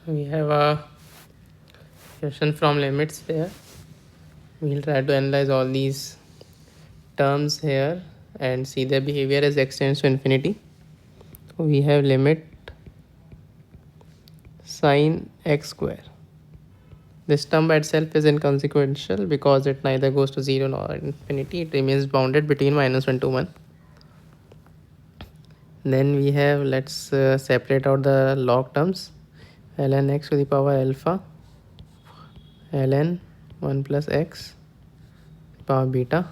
We have a question from limits there. We'll try to analyze all these terms here and see their behavior as x tends to infinity. We have limit sine x square. This term by itself is inconsequential because it neither goes to 0 nor infinity. It remains bounded between -1 to 1. Then we have, let's separate out the log terms. Ln x to the power alpha, ln 1 plus x power beta.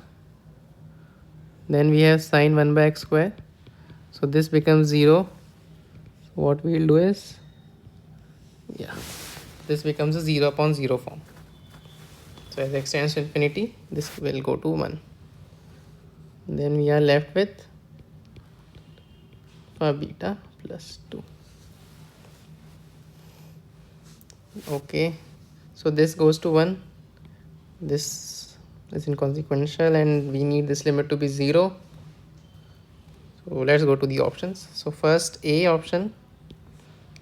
Then we have sine 1 by x square. So this becomes 0. So what we'll do is, this becomes a 0 upon 0 form. So as x tends to infinity, this will go to 1. Then we are left with beta plus 2. Okay, so this goes to 1. This is inconsequential and we need this limit to be 0. So let's go to the options. So first A option,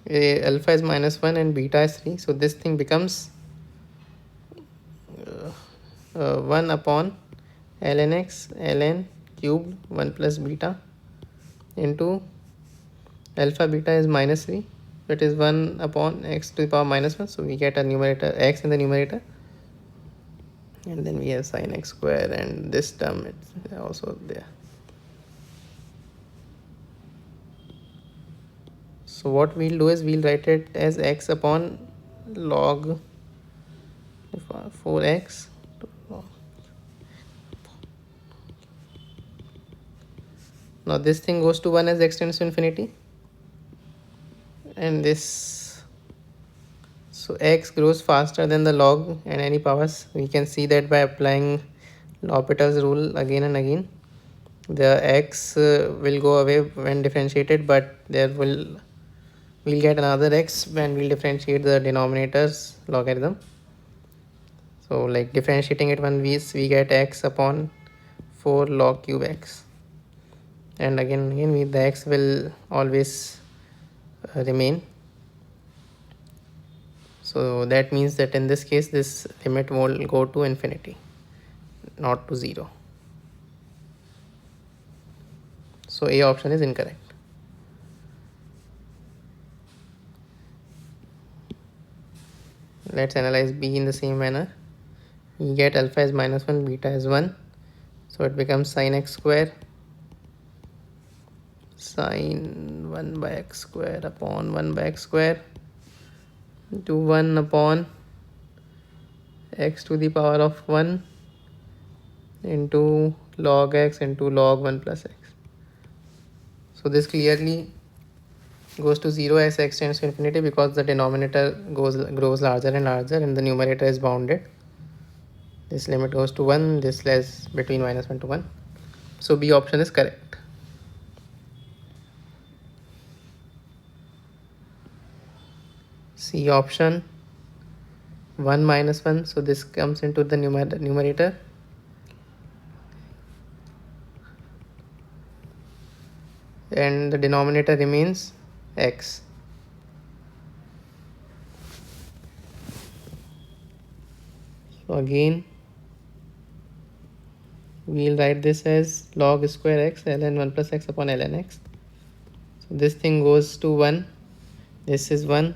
alpha is -1 and beta is 3. So this thing becomes 1 upon ln x ln cubed 1 plus beta into alpha beta is -3. That is 1 upon x to the power -1. So we get a numerator x in the numerator. And then we have sine x square and this term is also there. So what we'll do is we'll write it as x upon log 4x. Now this thing goes to 1 as x tends to infinity. And this, so x grows faster than the log and any powers. We can see that by applying L'Hopital's rule again and again. The x will go away when differentiated, but we'll get another x when we'll differentiate the denominator's logarithm. So like differentiating it one way, we get x upon 4 log cube x. And again the x will always remain. So that means that in this case this limit will go to infinity, not to 0. So A option is incorrect. Let's analyze B in the same manner. We get alpha is -1, beta is 1. So it becomes sine x square, sine 1 by x square upon 1 by x square to 1 upon x to the power of 1 into log x into log 1 plus x. So this clearly goes to 0 as x tends to infinity because the denominator grows larger and larger and the numerator is bounded. This limit goes to 1, this lies between -1 to 1. So B option is correct. C option, 1 minus 1, so this comes into the numerator. And the denominator remains x. So again, we'll write this as log square x ln 1 plus x upon ln x. So this thing goes to 1. This is 1.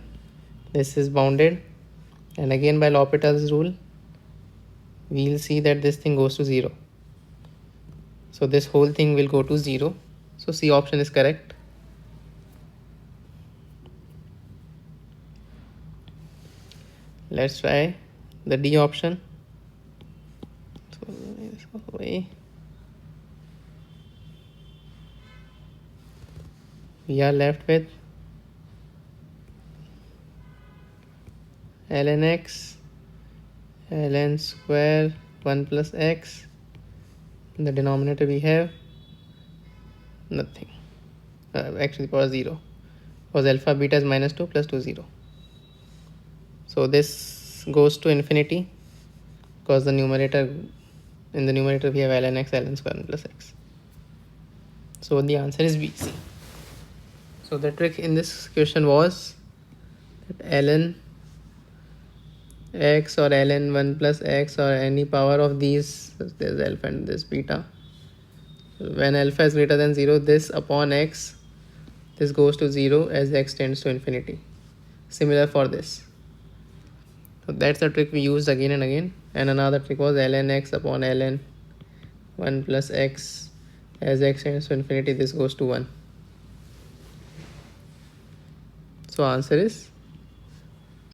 This is bounded. And again by L'Hopital's rule, we'll see that this thing goes to 0. So this whole thing will go to 0. So C option is correct. Let's try the D option. So this way. We are left with ln x ln square 1 plus x. In the denominator we have nothing, actually power 0, because alpha beta is -2 plus 2 0. So this goes to infinity because in the numerator we have ln x ln square 1 plus x. So the answer is B, C. So the trick in this question was ln x or ln 1 plus x or any power of these, there's alpha and this beta. When alpha is greater than 0, this upon x, this goes to 0 as x tends to infinity. Similar for this. So that's the trick we used again and again. And another trick was ln x upon ln 1 plus x, as x tends to infinity, this goes to 1. So answer is